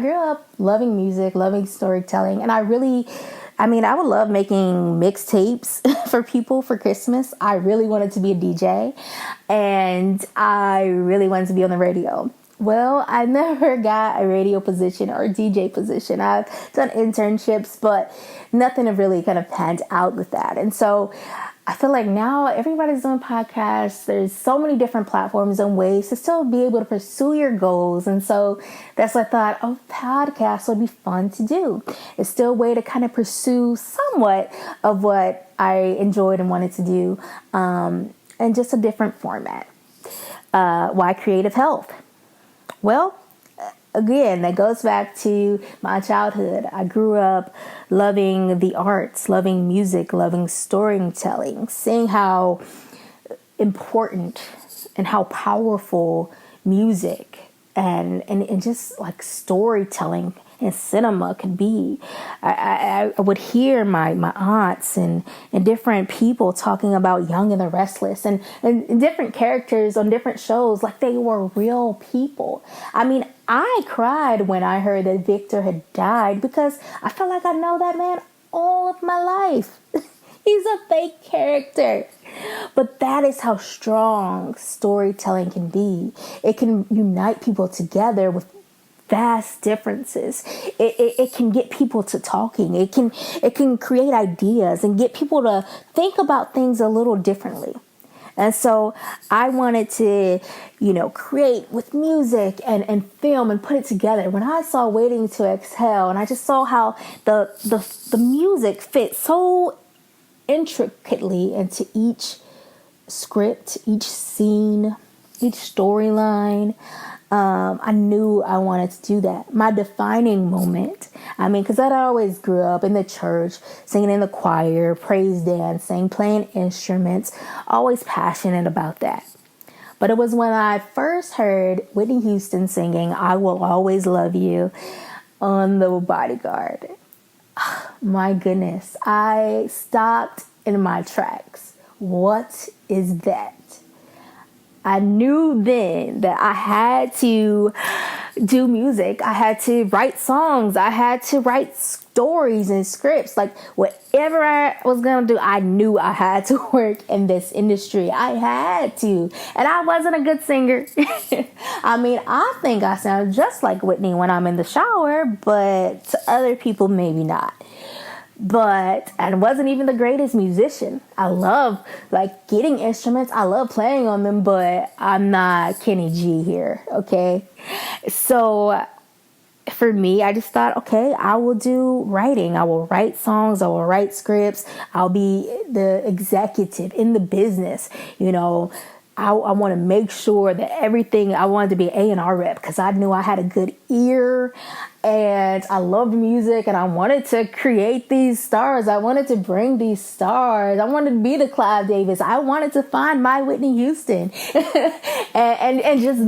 grew up loving music, loving storytelling, and I would love making mixtapes for people for Christmas. I really wanted to be a DJ, and I really wanted to be on the radio. Well, I never got a radio position or a DJ position. I've done internships, but nothing have really kind of panned out with that. And so I feel like now everybody's doing podcasts. There's so many different platforms and ways to still be able to pursue your goals. And so that's what I thought, podcasts would be fun to do. It's still a way to kind of pursue somewhat of what I enjoyed and wanted to do, in just a different format. Why creative health? Well, again, that goes back to my childhood. I grew up loving the arts, loving music, loving storytelling, seeing how important and how powerful music and just like storytelling and cinema could be. I would hear my aunts and different people talking about Young and the Restless and different characters on different shows like they were real people. I mean, I cried when I heard that Victor had died because I felt like I know that man all of my life. He's a fake character. But that is how strong storytelling can be. It can unite people together with vast differences. It can get people to talking. It can create ideas and get people to think about things a little differently. And so I wanted to, create with music and film and put it together. When I saw Waiting to Exhale and I just saw how the music fit so intricately into each script, each scene, each storyline, I knew I wanted to do that. My defining moment, because I always grew up in the church, singing in the choir, praise dancing, playing instruments, always passionate about that. But it was when I first heard Whitney Houston singing I Will Always Love You on The Bodyguard. My goodness, I stopped in my tracks. What is that? I knew then that I had to do music. I had to write songs. I had to write stories and scripts. Like whatever I was going to do, I knew I had to work in this industry. I had to. And I wasn't a good singer. I think I sound just like Whitney when I'm in the shower, but to other people, maybe not. But I wasn't even the greatest musician. I love getting instruments. I love playing on them, but I'm not Kenny G here. Okay. So for me, I just thought, okay, I will do writing. I will write songs. I will write scripts. I'll be the executive in the business. I want to make sure that everything, I wanted to be an A&R rep because I knew I had a good ear and I loved music and I wanted to create these stars. I wanted to bring these stars. I wanted to be the Clive Davis. I wanted to find my Whitney Houston and just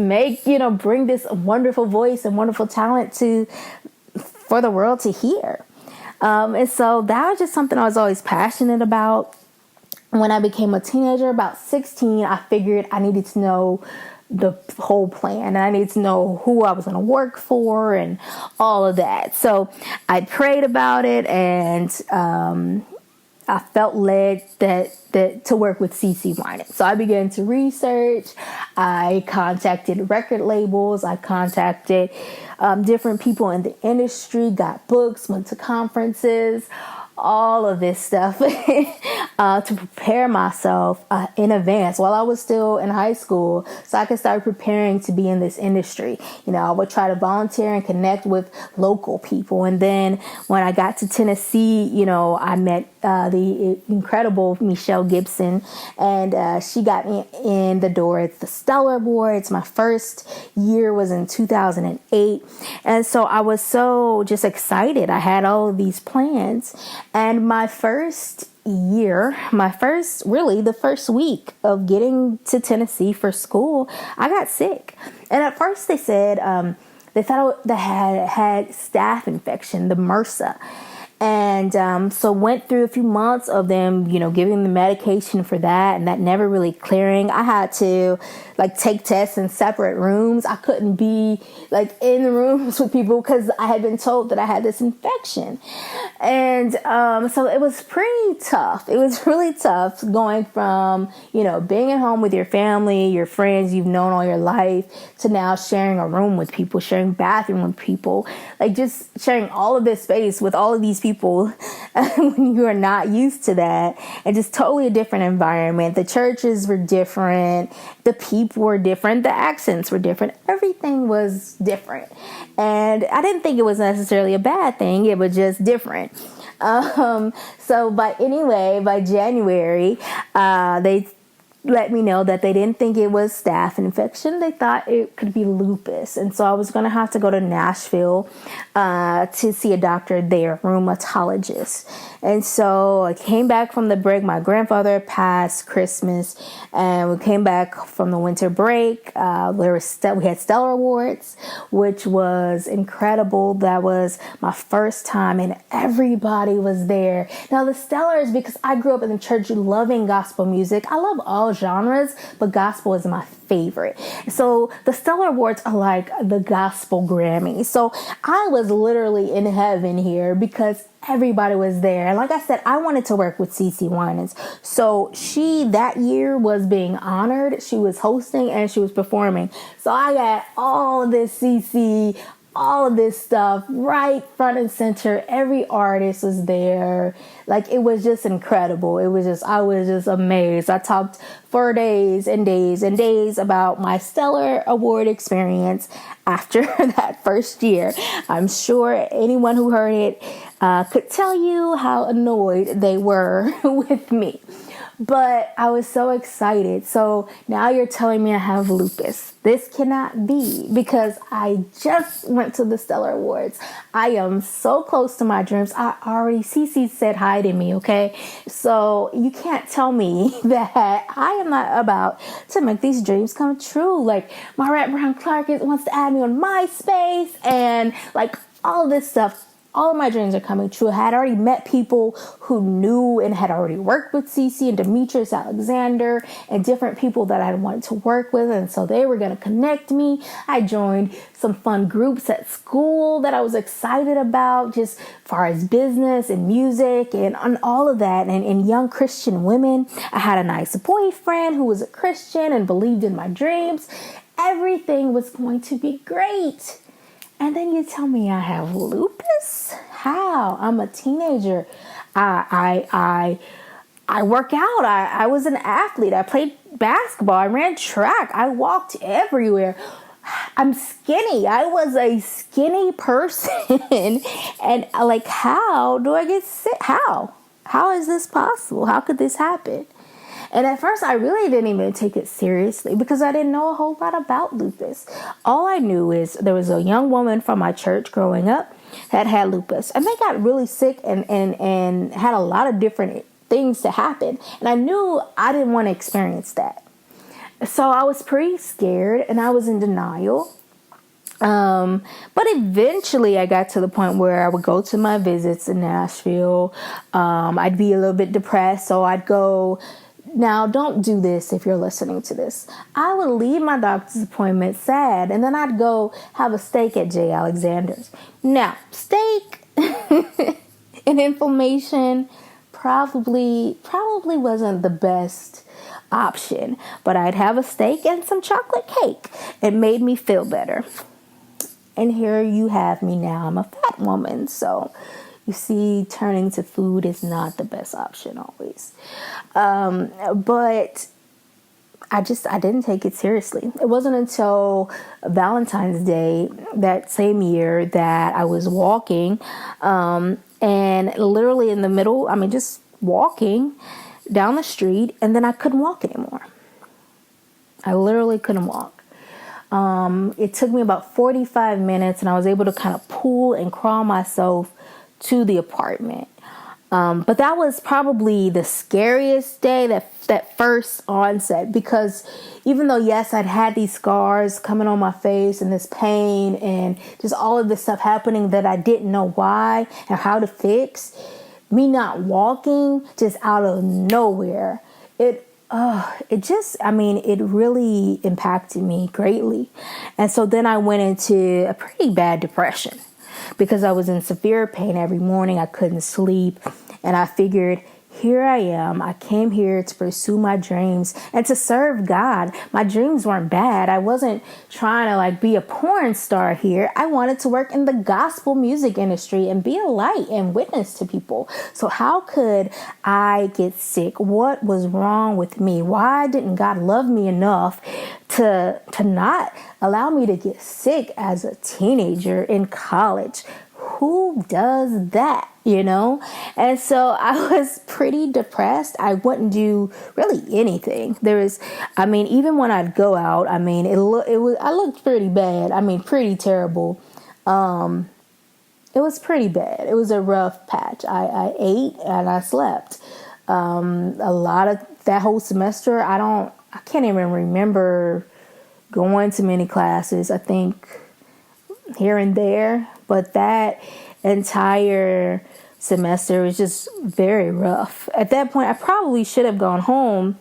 bring this wonderful voice and wonderful talent for the world to hear. And so that was just something I was always passionate about. When I became a teenager, about 16, I figured I needed to know the whole plan. And I needed to know who I was going to work for and all of that. So I prayed about it and I felt led that to work with CeCe Winans. So I began to research. I contacted record labels. I contacted different people in the industry, got books, went to conferences, all of this stuff to prepare myself in advance while I was still in high school so I could start preparing to be in this industry. I would try to volunteer and connect with local people. And then when I got to Tennessee, I met the incredible Michelle Gibson, and she got me in the door at the Stellar Awards. My first year was in 2008. And so I was so just excited. I had all of these plans. And my first year, the first week of getting to Tennessee for school, I got sick. And at first they said they thought that I had staph infection, the MRSA. And so went through a few months of them, giving the medication for that, and that never really clearing. I had to take tests in separate rooms. I couldn't be in the rooms with people because I had been told that I had this infection. And so it was pretty tough. It was really tough going from, being at home with your family, your friends you've known all your life, to now sharing a room with people, sharing bathroom with people, just sharing all of this space with all of these people when you are not used to that, and just totally a different environment. The churches were different. The people were different. The accents were different. Everything was different. And I didn't think it was necessarily a bad thing. It was just different. So by January, they let me know that they didn't think it was staph infection. They thought it could be lupus. And so I was going to have to go to Nashville to see a doctor there, rheumatologist. And so I came back from the break. My grandfather passed Christmas, and we came back from the winter break. We had Stellar Awards, which was incredible. That was my first time, and everybody was there. Now, the Stellars, because I grew up in the church loving gospel music. I love all genres, but gospel is my favorite. So the Stellar Awards are like the gospel Grammy. So I was literally in heaven here because everybody was there. And like I said, I wanted to work with CeCe Winans. So she, that year, was being honored. She was hosting and she was performing. So I got all of this CeCe, all of this stuff right front and center. Every artist was there. It was just incredible. I was just amazed. I talked for days and days and days about my Stellar Award experience after that first year. I'm sure anyone who heard it could tell you how annoyed they were with me. But I was so excited. So now you're telling me I have lupus. This cannot be, because I just went to the Stellar Awards. I am so close to my dreams. CeCe said hi to me, okay? So you can't tell me that I am not about to make these dreams come true. Marette Brown Clark wants to add me on MySpace, and all of this stuff. All of my dreams are coming true. I had already met people who knew and had already worked with CeCe and Demetrius Alexander and different people that I wanted to work with. And so they were going to connect me. I joined some fun groups at school that I was excited about, just as far as business and music and all of that. And young Christian women. I had a nice boyfriend who was a Christian and believed in my dreams. Everything was going to be great. And then you tell me I have lupus? How? I'm a teenager. I work out. I was an athlete. I played basketball. I ran track. I walked everywhere. I'm skinny. I was a skinny person. And how do I get sick? How? How is this possible? How could this happen? And at first, I really didn't even take it seriously because I didn't know a whole lot about lupus. All I knew is there was a young woman from my church growing up that had lupus. And they got really sick and had a lot of different things to happen. And I knew I didn't want to experience that. So I was pretty scared and I was in denial. But eventually I got to the point where I would go to my visits in Nashville. I'd be a little bit depressed, so I'd go. Now, don't do this if you're listening to this. I would leave my doctor's appointment sad, and then I'd go have a steak at J. Alexander's. Now, steak and inflammation probably wasn't the best option, but I'd have a steak and some chocolate cake. It made me feel better. And here you have me now. I'm a fat woman, so you see, turning to food is not the best option always. But I didn't take it seriously. It wasn't until Valentine's Day that same year that I was walking, and literally in the middle, just walking down the street, and then I couldn't walk anymore. I literally couldn't walk. It took me about 45 minutes, and I was able to kind of pull and crawl myself to the apartment. But that was probably the scariest day, that first onset, because even though, yes, I'd had these scars coming on my face and this pain and just all of this stuff happening that I didn't know why and how to fix, me not walking just out of nowhere, it really impacted me greatly. And so then I went into a pretty bad depression because I was in severe pain every morning. I couldn't sleep. And I figured, here I am. I came here to pursue my dreams and to serve God. My dreams weren't bad. I wasn't trying to be a porn star here. I wanted to work in the gospel music industry and be a light and witness to people. So how could I get sick? What was wrong with me? Why didn't God love me enough to not allow me to get sick as a teenager in college? Who does that, And so I was pretty depressed. I wouldn't do really anything. Even when I'd go out, I looked pretty bad. Pretty terrible. It was pretty bad. It was a rough patch. I ate and I slept. A lot of that whole semester, I can't even remember going to many classes. I think here and there, but that entire semester was just very rough. At that point, I probably should have gone home,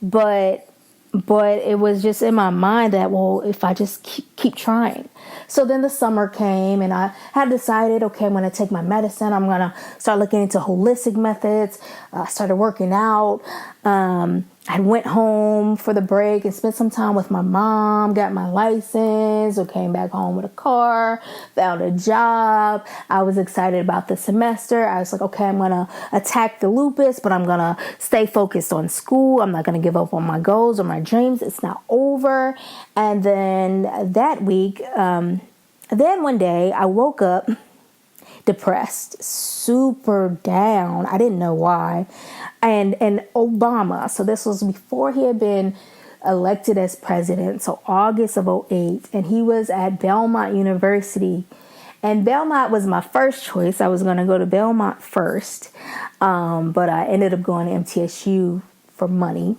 but it was just in my mind that, well, if I just keep trying. So then the summer came and I had decided, okay, I'm going to take my medicine. I'm going to start looking into holistic methods. I started working out. I went home for the break and spent some time with my mom, got my license, or came back home with a car, found a job. I was excited about the semester. I was like, okay, I'm going to attack the lupus, but I'm going to stay focused on school. I'm not going to give up on my goals or my dreams. It's not over. And then that week, then one day I woke up depressed, super down. I didn't know why. And Obama, so this was before he had been elected as president, so August of '08, and he was at Belmont University. And Belmont was my first choice. I was going to go to Belmont first, but I ended up going to MTSU for money.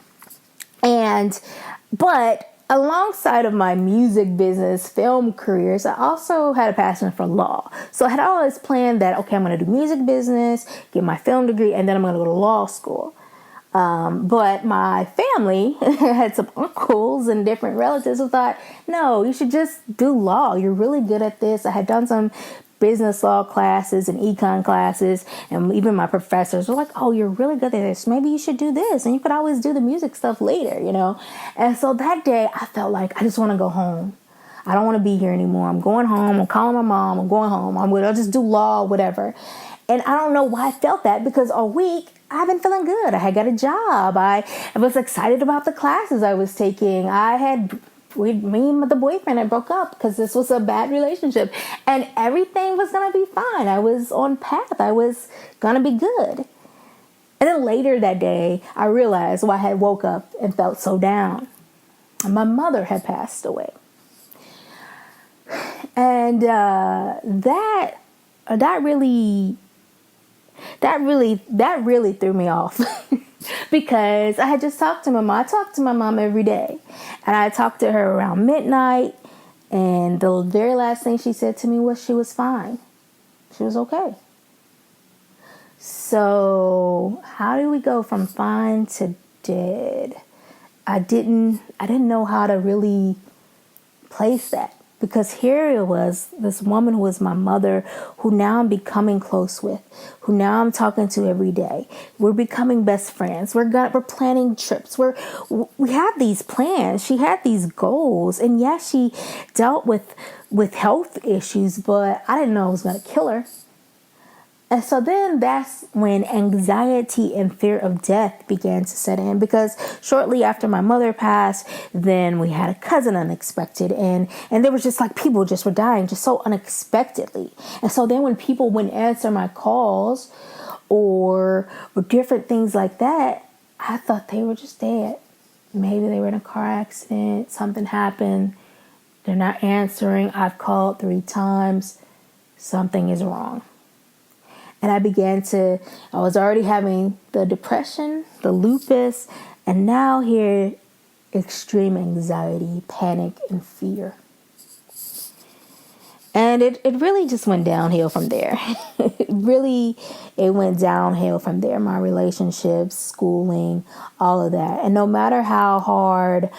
But alongside of my music business, film careers, I also had a passion for law. So I had always planned that, okay, I'm going to do music business, get my film degree, and then I'm going to go to law school. But my family had some uncles and different relatives who thought, no, you should just do law. You're really good at this. I had done some business law classes and econ classes, and even my professors were like, oh, you're really good at this. Maybe you should do this, and you could always do the music stuff later, And so that day I felt like I just want to go home. I don't want to be here anymore. I'm going home. I'm calling my mom. I'm going home. I'll just do law, whatever. And I don't know why I felt that, because all week I've been feeling good. I had got a job. I was excited about the classes I was taking. Me and the boyfriend had broke up because this was a bad relationship, and everything was going to be fine. I was on path. I was going to be good. And then later that day, I realized why I had woke up and felt so down. My mother had passed away. And that really threw me off. Because I had just talked to my mom. I talked to my mom every day. And I talked to her around midnight. And the very last thing she said to me was she was fine. She was okay. So how do we go from fine to dead? I didn't know how to really place that. Because here it was, this woman who was my mother, who now I'm becoming close with, who now I'm talking to every day. We're becoming best friends. We're planning trips. We have these plans. She had these goals. And yes, she dealt with health issues, but I didn't know it was going to kill her. And so then that's when anxiety and fear of death began to set in, because shortly after my mother passed, then we had a cousin unexpected, and there was just like people just were dying just so unexpectedly. And so then when people wouldn't answer my calls or different things like that, I thought they were just dead. Maybe they were in a car accident, something happened, they're not answering, I've called 3 times, something is wrong. And I was already having the depression, the lupus, and now here, extreme anxiety, panic, and fear. And it really just went downhill from there. It went downhill from there. My relationships, schooling, all of that. And no matter how hard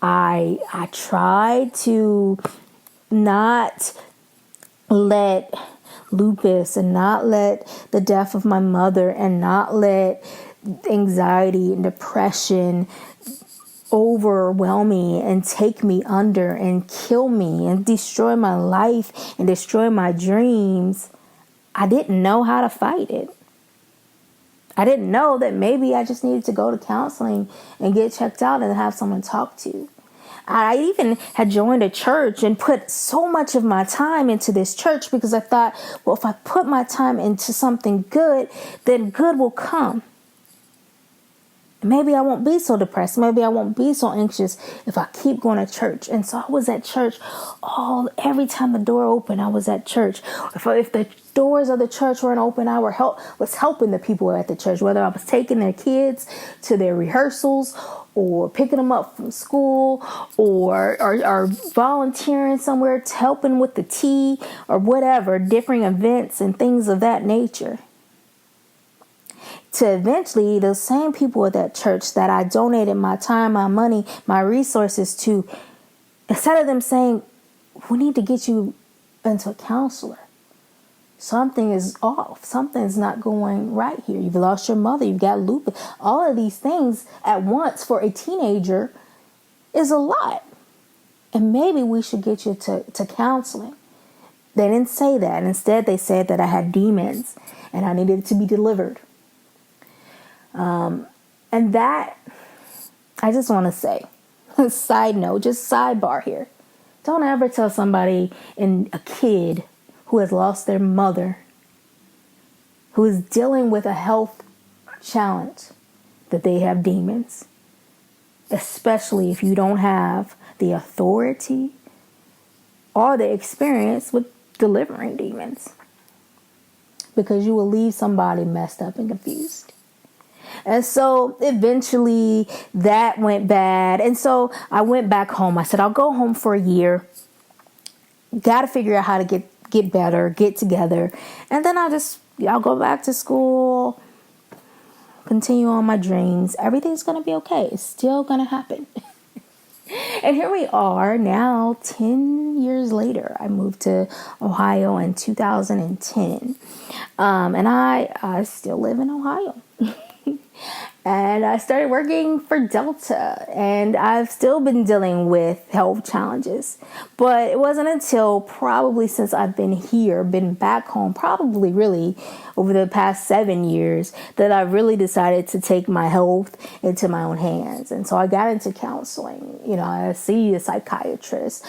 I tried to not let lupus and not let the death of my mother and not let anxiety and depression overwhelm me and take me under and kill me and destroy my life and destroy my dreams, I didn't know how to fight it. I didn't know that maybe I just needed to go to counseling and get checked out and have someone talk to. I even had joined a church and put so much of my time into this church because I thought, well, if I put my time into something good, then good will come. Maybe I won't be so depressed. Maybe I won't be so anxious if I keep going to church. And so I was at church every time the door opened, I was at church. If the doors of the church weren't open, I was helping the people at the church, whether I was taking their kids to their rehearsals or picking them up from school or volunteering somewhere, helping with the tea or whatever, different events and things of that nature. To eventually, those same people at that church that I donated my time, my money, my resources to, instead of them saying, we need to get you into a counselor. Something is off. Something's not going right here. You've lost your mother. You've got lupus. All of these things at once for a teenager is a lot. And maybe we should get you to counseling. They didn't say that. Instead, they said that I had demons and I needed to be delivered. And that, I just want to say, side note, just sidebar here. Don't ever tell somebody, a kid who has lost their mother, who is dealing with a health challenge, that they have demons. Especially if you don't have the authority or the experience with delivering demons. Because you will leave somebody messed up and confused. And so eventually that went bad. And so I went back home. I said, I'll go home for a year. Got to figure out how to get better, get together. And then I'll go back to school, continue on my dreams. Everything's going to be okay. It's still going to happen. And here we are now, 10 years later. I moved to Ohio in 2010. And I still live in Ohio. And I started working for Delta, and I've still been dealing with health challenges. But it wasn't until probably since I've been back home, probably really over the past 7 years, that I really decided to take my health into my own hands. And so I got into counseling. I see a psychiatrist.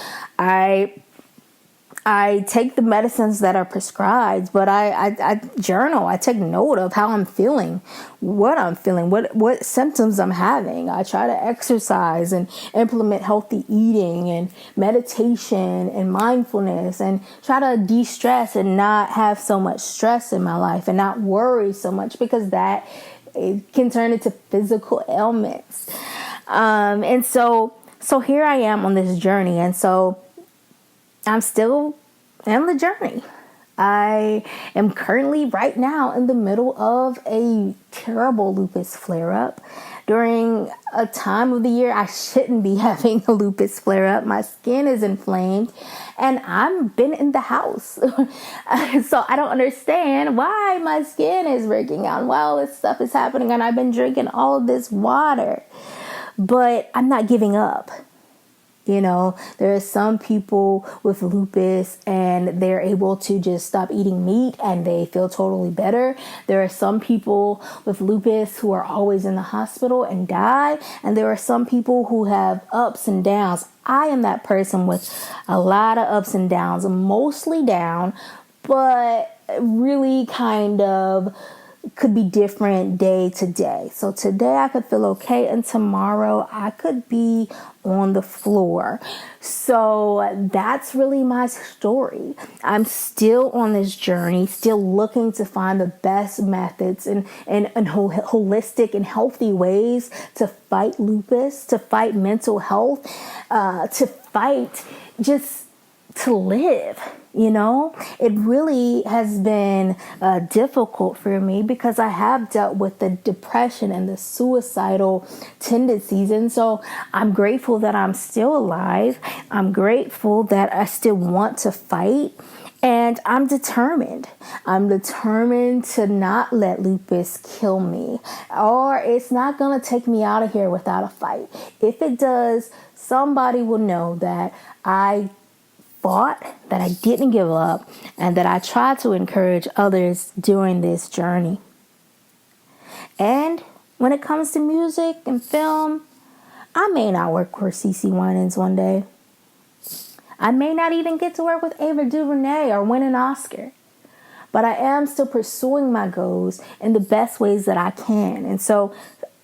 I take the medicines that are prescribed, but I journal. I take note of how I'm feeling, what I'm feeling, what symptoms I'm having. I try to exercise and implement healthy eating and meditation and mindfulness and try to de-stress and not have so much stress in my life and not worry so much, because it can turn into physical ailments. And so here I am on this journey. And so I'm still on the journey. I am currently right now in the middle of a terrible lupus flare-up during a time of the year I shouldn't be having a lupus flare-up. My skin is inflamed and I've been in the house. So I don't understand why my skin is breaking out and why all this stuff is happening, and I've been drinking all of this water. But I'm not giving up. There are some people with lupus and they're able to just stop eating meat and they feel totally better. There are some people with lupus who are always in the hospital and die. And there are some people who have ups and downs. I am that person with a lot of ups and downs, mostly down, but really kind of could be different day to day. So today I could feel okay, and tomorrow I could be on the floor. So that's really my story. I'm still on this journey, still looking to find the best methods and holistic and healthy ways to fight lupus, to fight mental health, to fight just to live. It really has been difficult for me because I have dealt with the depression and the suicidal tendencies. And so I'm grateful that I'm still alive. I'm grateful that I still want to fight. And I'm determined. I'm determined to not let lupus kill me, or it's not going to take me out of here without a fight. If it does, somebody will know that I fought, that I didn't give up, and that I tried to encourage others during this journey. And when it comes to music and film, I may not work for CeCe Winans one day. I may not even get to work with Ava DuVernay or win an Oscar. But I am still pursuing my goals in the best ways that I can. And so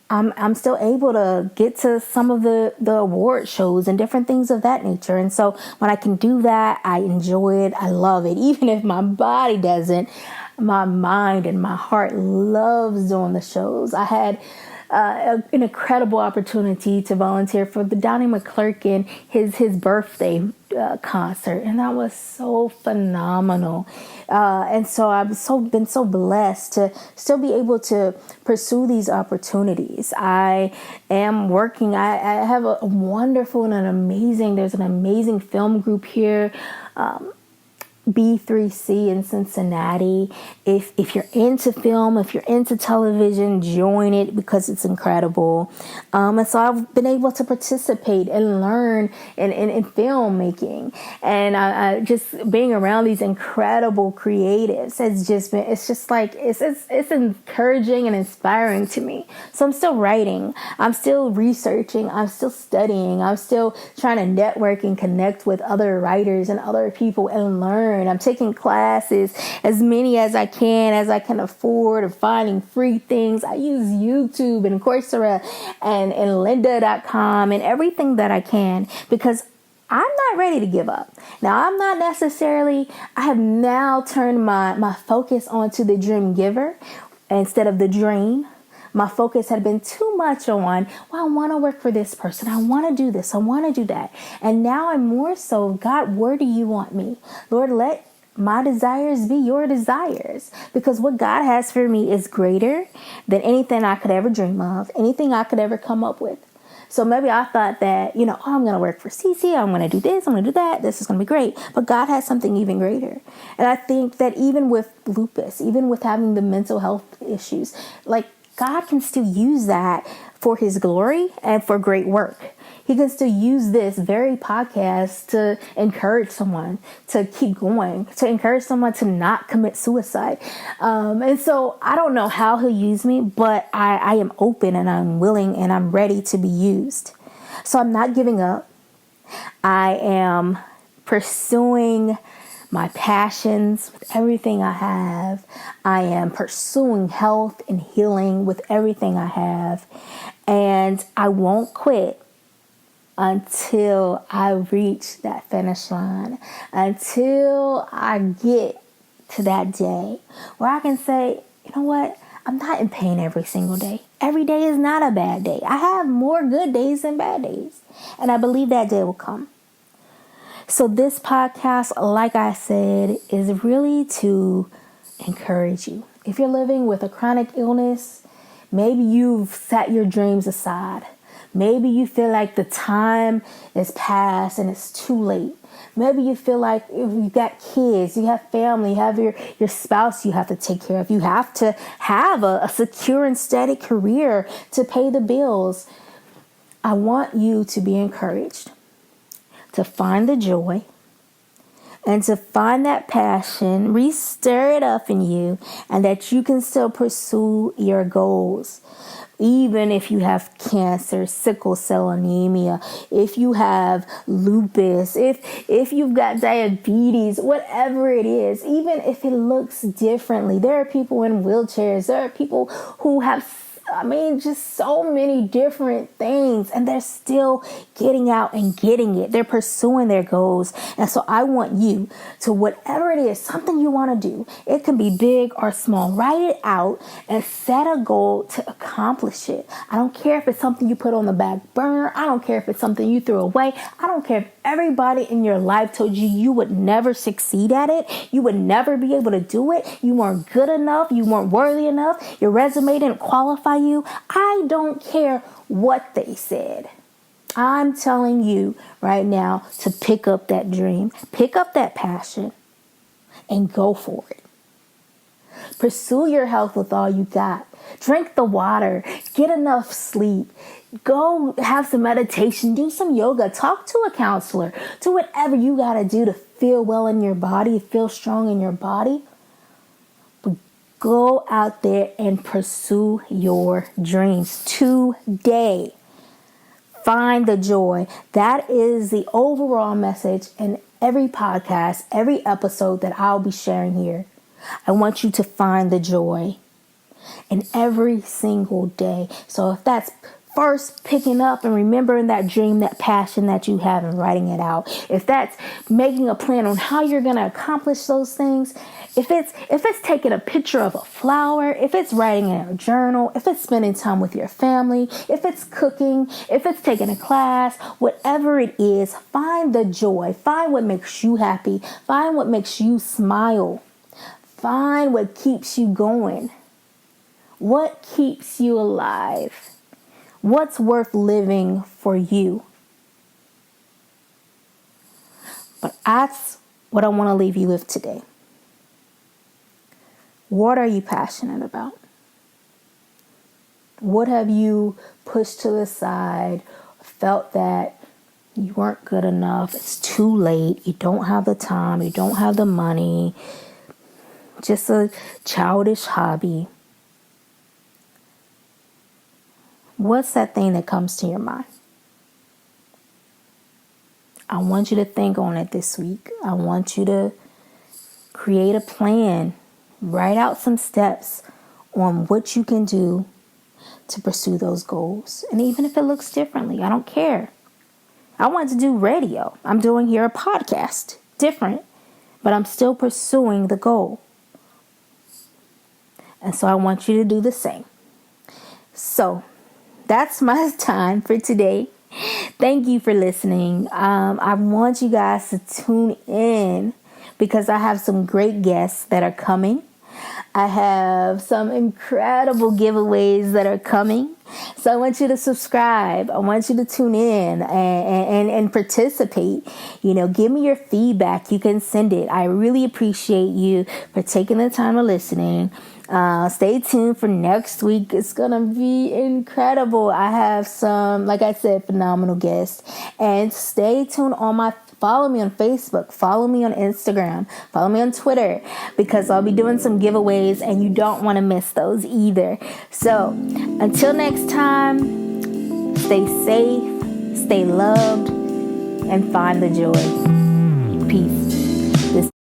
I'm still able to get to some of the award shows and different things of that nature. And so when I can do that, I enjoy it. I love it. Even if my body doesn't, my mind and my heart loves doing the shows. I had an incredible opportunity to volunteer for the Donnie McClurkin, his birthday concert, and that was so phenomenal. And so I've been so blessed to still be able to pursue these opportunities. I am working. I have a wonderful and there's an amazing film group here. B3C in Cincinnati. If you're into film, if you're into television, join it because it's incredible. And so I've been able to participate and learn in filmmaking, and I just being around these incredible creatives it's encouraging and inspiring to me. So I'm still writing, I'm still researching, I'm still studying, I'm still trying to network and connect with other writers and other people and learn. I'm taking classes, as many as I can afford, and finding free things. I use YouTube and Coursera and lynda.com and everything that I can because I'm not ready to give up. Now, I have now turned my focus onto the dream giver instead of the dream. My focus had been too much on, well, I want to work for this person. I want to do this. I want to do that. And now I'm more so, God, where do you want me? Lord, let my desires be your desires. Because what God has for me is greater than anything I could ever dream of, anything I could ever come up with. So maybe I thought that, I'm going to work for CeCe. I'm going to do this. I'm going to do that. This is going to be great. But God has something even greater. And I think that even with lupus, even with having the mental health issues, God can still use that for his glory and for great work. He can still use this very podcast to encourage someone to keep going, to encourage someone to not commit suicide. And so I don't know how he'll use me, but I am open and I'm willing and I'm ready to be used. So I'm not giving up. I am pursuing my passions with everything I have. I am pursuing health and healing with everything I have. And I won't quit until I reach that finish line, until I get to that day where I can say, you know what? I'm not in pain every single day. Every day is not a bad day. I have more good days than bad days. And I believe that day will come. So this podcast, like I said, is really to encourage you. If you're living with a chronic illness, maybe you've set your dreams aside. Maybe you feel like the time is past and it's too late. Maybe you feel like if you've got kids, you have family, you have your spouse you have to take care of. You have to have a secure and steady career to pay the bills. I want you to be encouraged, to find the joy, and to find that passion, restir it up in you, and that you can still pursue your goals. Even if you have cancer, sickle cell anemia, if you have lupus, if you've got diabetes, whatever it is, even if it looks differently. There are people in wheelchairs. There are people who have, just so many different things, and they're still getting out and getting it. They're pursuing their goals. And so I want you to, whatever it is, something you want to do, it can be big or small, write it out and set a goal to accomplish it. I don't care if it's something you put on the back burner. I don't care if it's something you threw away. I don't care if everybody in your life told you would never succeed at it. You would never be able to do it. You weren't good enough. You weren't worthy enough. Your resume didn't qualify you. I don't care what they said. I'm telling you right now to pick up that dream, pick up that passion, and go for it. Pursue your health with all you got. Drink the water. Get enough sleep. Go have some meditation. Do some yoga. Talk to a counselor. Do whatever you got to do to feel well in your body, feel strong in your body. But go out there and pursue your dreams today. Find the joy. That is the overall message in every podcast, every episode that I'll be sharing here. I want you to find the joy in every single day. So if that's first picking up and remembering that dream, that passion that you have and writing it out, if that's making a plan on how you're going to accomplish those things, if it's taking a picture of a flower, if it's writing in a journal, if it's spending time with your family, if it's cooking, if it's taking a class, whatever it is, find the joy. Find what makes you happy. Find what makes you smile. Find what keeps you going. What keeps you alive? What's worth living for you? But that's what I want to leave you with today. What are you passionate about? What have you pushed to the side, felt that you weren't good enough, it's too late, you don't have the time, you don't have the money, just a childish hobby? What's that thing that comes to your mind? I want you to think on it this week. I want you to create a plan. Write out some steps on what you can do to pursue those goals. And even if it looks differently, I don't care. I want to do radio. I'm doing here a podcast. Different, but I'm still pursuing the goal. And so I want you to do the same. So that's my time for today. Thank you for listening. I want you guys to tune in because I have some great guests that are coming. I have some incredible giveaways that are coming. So I want you to subscribe. I want you to tune in and participate. Give me your feedback. You can send it. I really appreciate you for taking the time of listening. Stay tuned for next week. It's going to be incredible. I have some, like I said, phenomenal guests. And stay tuned follow me on Facebook, follow me on Instagram, follow me on Twitter, because I'll be doing some giveaways and you don't want to miss those either. So until next time, stay safe, stay loved, and find the joy. Peace.